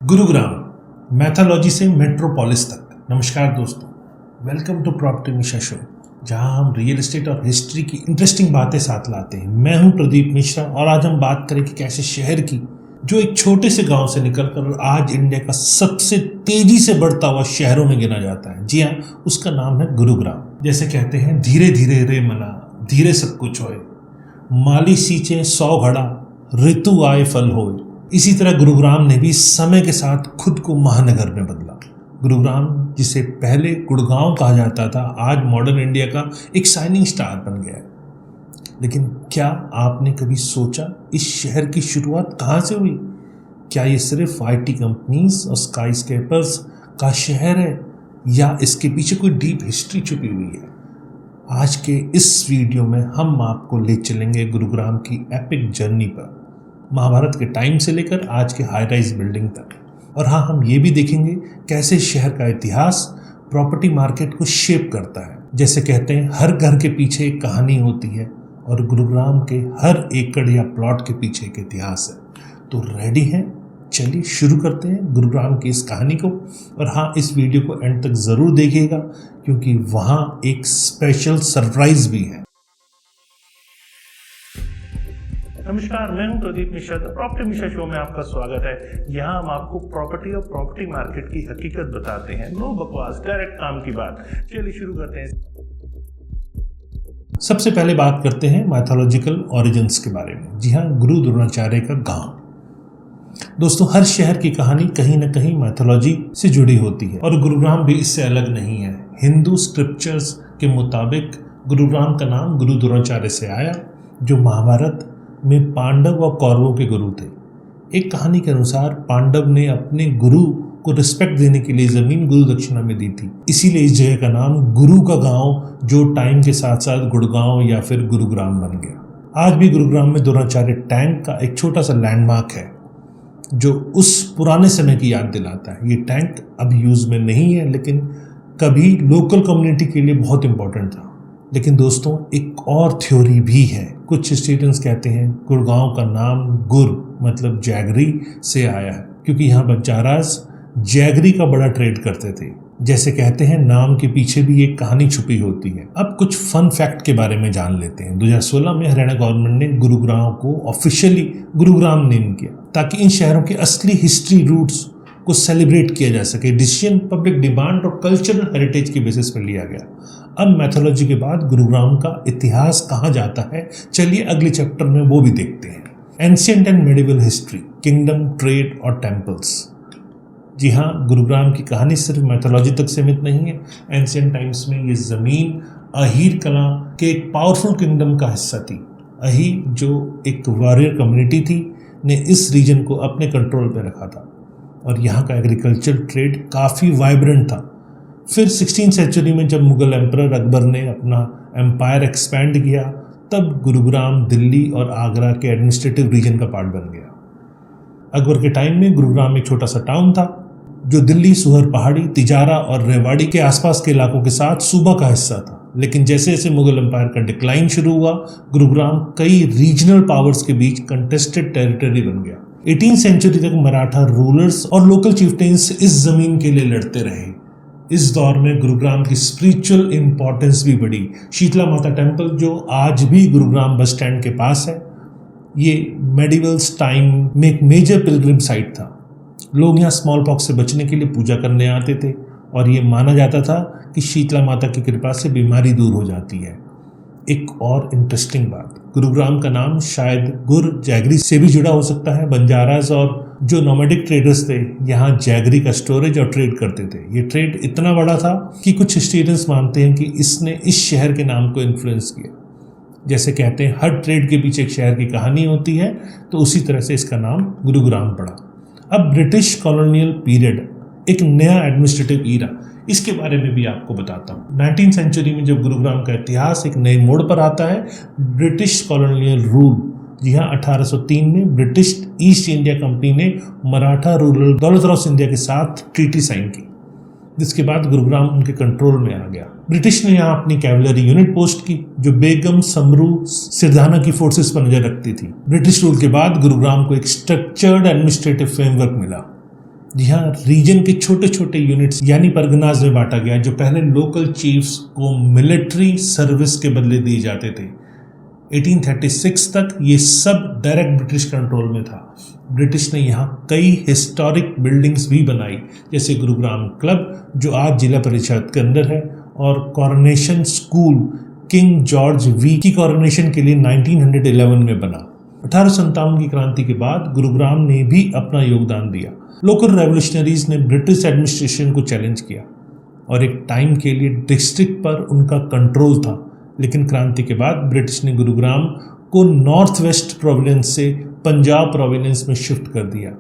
Gurugram, mythology से metropolis तक। नमस्कार दोस्तों, welcome to property Mishra show, जहां हम रियल एस्टेट और हिस्ट्री की इंटरेस्टिंग बातें साथ लाते हैं। मैं हूं प्रदीप मिश्रा और आज हम बात करेंगे कि कैसे शहर की जो एक छोटे से गांव से निकलकर आज इंडिया का सबसे तेजी से बढ़ता हुआ शहरों में गिना जाता है। जी हाँ, उसका नाम है गुरुग्राम। जैसे कहते हैं, धीरे धीरे रे मना, धीरे सब कुछ होए, माली सींचे 100 घड़ा, ऋतु आए फल होए। इसी तरह गुरुग्राम ने भी समय के साथ खुद को महानगर में बदला। गुरुग्राम, जिसे पहले गुड़गांव कहा जाता था, आज मॉडर्न इंडिया का एक शाइनिंग स्टार बन गया है। लेकिन क्या आपने कभी सोचा इस शहर की शुरुआत कहाँ से हुई? क्या ये सिर्फ आईटी कंपनीज और स्काईस्केपर्स का शहर है, या इसके पीछे कोई डीप हिस्ट्री छुपी हुई है? आज के इस वीडियो में हम आपको ले चलेंगे गुरुग्राम की एपिक जर्नी पर, महाभारत के टाइम से लेकर आज के हाई राइज बिल्डिंग तक। और हाँ, हम ये भी देखेंगे कैसे शहर का इतिहास प्रॉपर्टी मार्केट को शेप करता है। जैसे कहते हैं, हर घर के पीछे एक कहानी होती है और गुरुग्राम के हर एकड़ या प्लॉट के पीछे एक इतिहास है। तो रेडी हैं? चलिए शुरू करते हैं गुरुग्राम की इस कहानी को। और हाँ, इस वीडियो को एंड तक ज़रूर देखिएगा, क्योंकि वहाँ एक स्पेशल सरप्राइज भी है। नमस्कार, मैं हूं प्रदीप मिश्रा। प्रॉपर्टी मिश्रा शो में आपका स्वागत है। यहाँ हम आपको प्रॉपर्टी और प्रॉपर्टी मार्केट की हकीकत बताते हैं। नो बकवास, डायरेक्ट काम की बात। चलिए शुरू करते हैं। सबसे पहले बात करते हैं मैथोलॉजिकल ओरिजिन्स के बारे में। जी हाँ, गुरु द्रोणाचार्य का गांव। दोस्तों, हर शहर की कहानी कहीं ना कहीं मैथोलॉजी से जुड़ी होती है और गुरुग्राम भी इससे अलग नहीं है। हिंदू स्क्रिप्चर्स के मुताबिक गुरुग्राम का नाम गुरु द्रोणाचार्य से आया, जो महाभारत में पांडव और कौरवों के गुरु थे। एक कहानी के अनुसार पांडव ने अपने गुरु को रिस्पेक्ट देने के लिए जमीन गुरु दक्षिणा में दी थी। इसीलिए इस जगह का नाम गुरु का गांव, जो टाइम के साथ साथ गुड़गांव या फिर गुरुग्राम बन गया। आज भी गुरुग्राम में द्रोणाचार्य टैंक का एक छोटा सा लैंडमार्क है, जो उस पुराने समय की याद दिलाता है। ये टैंक अब यूज में नहीं है, लेकिन कभी लोकल कम्युनिटी के लिए बहुत इंपॉर्टेंट था। लेकिन दोस्तों, एक और थ्योरी भी है। कुछ स्टूडेंट्स कहते हैं गुड़गांव का नाम गुर मतलब जैगरी से आया है, क्योंकि यहाँ बंजारास जैगरी का बड़ा ट्रेड करते थे। जैसे कहते हैं, नाम के पीछे भी एक कहानी छुपी होती है। अब कुछ फन फैक्ट के बारे में जान लेते हैं। 2016 में हरियाणा गवर्नमेंट ने गुरुग्राम को ऑफिशियली गुरुग्राम नेम किया, ताकि इन शहरों के असली हिस्ट्री रूट्स को सेलिब्रेट किया जा सके। डिसीजन पब्लिक डिमांड और कल्चरल हेरिटेज के बेसिस पर लिया गया। अब मैथोलॉजी के बाद गुरुग्राम का इतिहास कहाँ जाता है, चलिए अगले चैप्टर में वो भी देखते हैं। Ancient and medieval history, kingdom, trade और टेम्पल्स। जी हाँ, गुरुग्राम की कहानी सिर्फ मैथोलॉजी तक सीमित नहीं है। एंशिएंट टाइम्स में ये ज़मीन अहीर कला के एक पावरफुल किंगडम का हिस्सा थी। अहीर, जो एक वॉरियर कम्युनिटी थी, ने इस रीजन को अपने कंट्रोल पर रखा था और यहाँ का एग्रीकल्चर ट्रेड काफ़ी वाइब्रेंट था। फिर 16वीं सेंचुरी में जब मुगल एम्परर अकबर ने अपना एम्पायर एक्सपैंड किया, तब गुरुग्राम दिल्ली और आगरा के एडमिनिस्ट्रेटिव रीजन का पार्ट बन गया। अकबर के टाइम में गुरुग्राम एक छोटा सा टाउन था, जो दिल्ली, सुहर पहाड़ी, तिजारा और रेवाड़ी के आसपास के इलाकों के साथ सूबा का हिस्सा था। लेकिन जैसे जैसे मुगल एम्पायर का डिक्लाइन शुरू हुआ, गुरुग्राम कई रीजनल पावर्स के बीच कंटेस्टेड टेरिटरी बन गया। 18वीं सेंचुरी तक मराठा रूलर्स और लोकल चीफ्टेन्स इस जमीन के लिए लड़ते रहे। इस दौर में गुरुग्राम की स्पिरिचुअल इंपॉर्टेंस भी बढ़ी। शीतला माता टेम्पल, जो आज भी गुरुग्राम बस स्टैंड के पास है, ये मेडिवल्स टाइम में एक मेजर पिलग्रिम साइट था। लोग यहाँ स्मॉल पॉक्स से बचने के लिए पूजा करने आते थे और ये माना जाता था कि शीतला माता की कृपा से बीमारी दूर हो जाती है। एक और इंटरेस्टिंग बात, गुरुग्राम का नाम शायद गुर जैगरी से भी जुड़ा हो सकता है। बंजारास और जो नोमैडिक ट्रेडर्स थे, यहाँ जैगरी का स्टोरेज और ट्रेड करते थे। ये ट्रेड इतना बड़ा था कि कुछ हिस्टोरियंस मानते हैं कि इसने इस शहर के नाम को इन्फ्लुएंस किया। जैसे कहते हैं, हर ट्रेड के पीछे एक शहर की कहानी होती है, तो उसी तरह से इसका नाम गुरुग्राम पड़ा। अब ब्रिटिश कॉलोनियल पीरियड, एक नया एडमिनिस्ट्रेटिव ईरा, इसके बारे में भी आपको बताता हूँ। 19वीं सेंचुरी में जब गुरुग्राम का इतिहास एक नए मोड़ पर आता है, ब्रिटिश कॉलोनियल रूल। जी हाँ, 1803 में ब्रिटिश ईस्ट इंडिया कंपनी ने मराठा रूरल दौलत राव सिंधिया के साथ ट्रीटी साइन की, जिसके बाद गुरुग्राम उनके कंट्रोल में आ गया। ब्रिटिश ने यहाँ अपनी कैवलरी यूनिट पोस्ट की, जो बेगम समरू सिरधाना की फोर्सेस पर नजर रखती थी। ब्रिटिश रूल के बाद गुरुग्राम को एक स्ट्रक्चर्ड एडमिनिस्ट्रेटिव फ्रेमवर्क मिला। जी हाँ, रीजन के छोटे छोटे यूनिट्स यानी परगनाज में बांटा गया, जो पहले लोकल चीफ्स को मिलिट्री सर्विस के बदले दिए जाते थे। 1836 तक ये सब डायरेक्ट ब्रिटिश कंट्रोल में था। ब्रिटिश ने यहाँ कई हिस्टोरिक बिल्डिंग्स भी बनाई, जैसे गुरुग्राम क्लब जो आज जिला परिषद के अंदर है, और coronation school king George we की कॉरोनेशन के लिए 1911 में बना। 1857 की क्रांति के बाद गुरुग्राम ने भी अपना योगदान दिया। लोकल रेवोल्यूशनरीज ने ब्रिटिश एडमिनिस्ट्रेशन को चैलेंज किया और एक टाइम के लिए डिस्ट्रिक्ट पर उनका कंट्रोल था, लेकिन क्रांति के बाद ब्रिटिश ने गुरुग्राम को नॉर्थ वेस्ट प्रोविंस से पंजाब प्रोविंस में शिफ्ट कर दिया।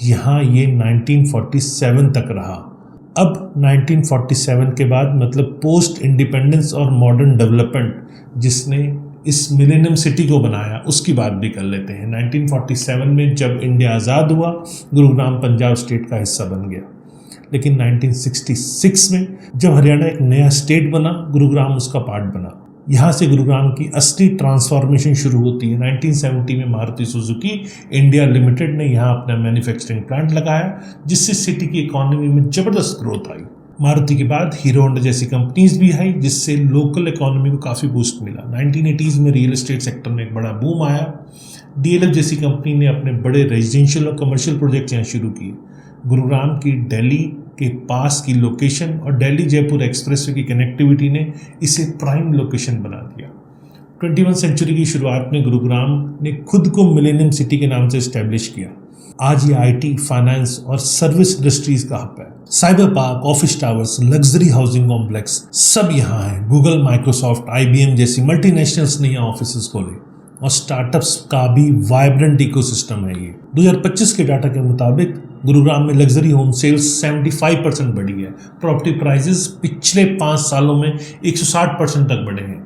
यहाँ ये 1947 तक रहा। अब 1947 के बाद मतलब पोस्ट इंडिपेंडेंस और मॉडर्न डेवलपमेंट जिसने इस मिलेनियम सिटी को बनाया, उसकी बात भी कर लेते हैं। 1947 में जब इंडिया आज़ाद हुआ, गुरुग्राम पंजाब स्टेट का हिस्सा बन गया, लेकिन 1966 में जब हरियाणा एक नया स्टेट बना, गुरुग्राम उसका पार्ट बना। यहाँ से गुरुग्राम की असली ट्रांसफॉर्मेशन शुरू होती है। 1970 में मारुति सुजुकी इंडिया लिमिटेड ने यहाँ अपना मैन्युफैक्चरिंग प्लांट लगाया, जिससे सिटी की इकोनॉमी में ज़बरदस्त ग्रोथ आई। मारुति के बाद हीरो होंडा जैसी कंपनीज भी आई, जिससे लोकल इकोनॉमी को काफ़ी बूस्ट मिला। 1980s में रियल एस्टेट सेक्टर में एक बड़ा बूम आया। DLF जैसी कंपनी ने अपने बड़े रेजिडेंशियल और कमर्शियल प्रोजेक्ट्स यहाँ शुरू किए। गुरुग्राम की दिल्ली के पास की लोकेशन और दिल्ली जयपुर एक्सप्रेसवे की कनेक्टिविटी ने इसे प्राइम लोकेशन बना दिया। 21वीं सेंचुरी की शुरुआत में गुरुग्राम ने खुद को मिलेनियम सिटी के नाम से इस्टेब्लिश किया। आज ये IT, फाइनेंस और सर्विस इंडस्ट्रीज का हब है। Cyber park, office towers, luxury housing complex सब यहाँ है। गूगल, माइक्रोसॉफ्ट, IBM जैसी मल्टीनेशनल्स ने यहाँ ऑफिस खोले और स्टार्टअप्स का भी वाइब्रेंट इकोसिस्टम है ये। 2025 के डाटा के मुताबिक गुरुग्राम में लग्जरी होम सेल्स 75% बढ़ी है। प्रॉपर्टी प्राइसेस पिछले 5 सालों में 160% तक बढ़े हैं।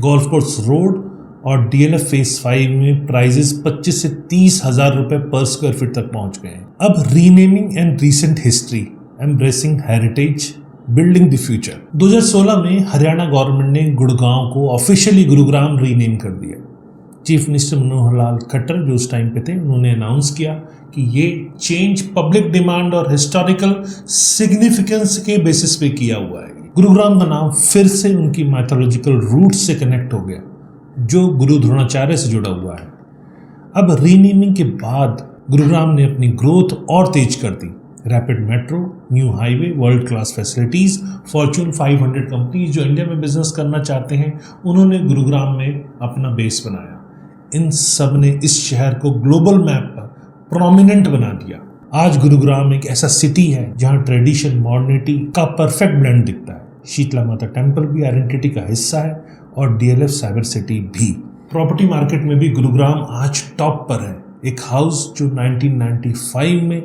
गोल्फ कोर्स रोड और DLF फेज 5 में प्राइजेस 25 से 30 हज़ार रुपए पर स्क्वायर फीट तक पहुंच गए हैं। अब renaming and recent history, embracing heritage, building the future. 2016 में हरियाणा गवर्नमेंट ने गुड़गांव को ऑफिशियली गुरुग्राम रीनेम कर दिया। चीफ मिनिस्टर मनोहर लाल खट्टर जो उस टाइम पे थे, उन्होंने अनाउंस किया कि ये चेंज पब्लिक डिमांड और हिस्टोरिकल सिग्निफिकेंस के बेसिस पे किया हुआ है। गुरुग्राम का नाम फिर से उनकी माइथोलॉजिकल रूट से कनेक्ट हो गया, जो गुरु द्रोणाचार्य से जुड़ा हुआ है। अब रीनेमिंग के बाद गुरुग्राम ने अपनी ग्रोथ और तेज कर दी। Rapid metro, new highway, world class facilities, Fortune 500 companies जो इंडिया में बिजनेस करना चाहते हैं, उन्होंने गुरुग्राम में अपना बेस बनाया। इन सब ने इस शहर को ग्लोबल मैप पर प्रोमिनेंट बना दिया। आज गुरुग्राम एक ऐसा सिटी है जहां ट्रेडिशन, मॉडर्निटी का परफेक्ट ब्लेंड दिखता है। शीतला माता टेम्पल भी आइडेंटिटी का हिस्सा है और DLF साइबर सिटी भी। प्रॉपर्टी मार्केट में भी गुरुग्राम आज टॉप पर है। एक हाउस जो 1995 में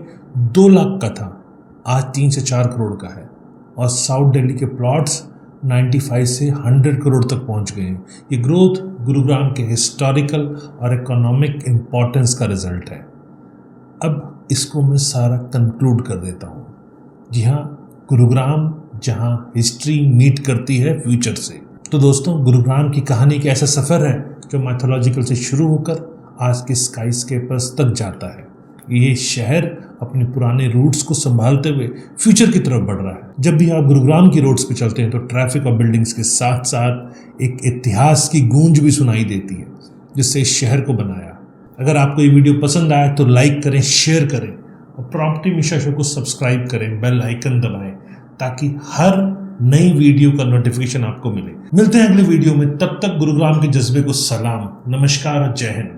2 लाख का था, आज 3 से 4 करोड़ का है, और साउथ दिल्ली के प्लॉट्स 95 से 100 करोड़ तक पहुंच गए हैं। ये ग्रोथ गुरुग्राम के हिस्टोरिकल और इकोनॉमिक इम्पोर्टेंस का रिजल्ट है। अब इसको मैं सारा कंक्लूड कर देता हूँ। जी हाँ, गुरुग्राम जहाँ हिस्ट्री मीट करती है फ्यूचर से। तो दोस्तों, गुरुग्राम की कहानी एक ऐसा सफ़र है जो माइथोलॉजिकल से शुरू होकर आज के स्काईस्केपर्स तक जाता है। ये शहर अपने पुराने रूट्स को संभालते हुए फ्यूचर की तरफ बढ़ रहा है। जब भी आप गुरुग्राम की रोड्स पे चलते हैं तो ट्रैफिक और बिल्डिंग्स के साथ साथ एक इतिहास की गूंज भी सुनाई देती है, जिससे इस शहर को बनाया। अगर आपको ये वीडियो पसंद आया तो लाइक करें, शेयर करें और प्रॉपर्टी मिशा शो को सब्सक्राइब करें, बेल आइकन दबाएं, ताकि हर नई वीडियो का नोटिफिकेशन आपको मिले। मिलते हैं अगले वीडियो में, तब तक गुरुग्राम के जज्बे को सलाम, नमस्कार और जय हिंद।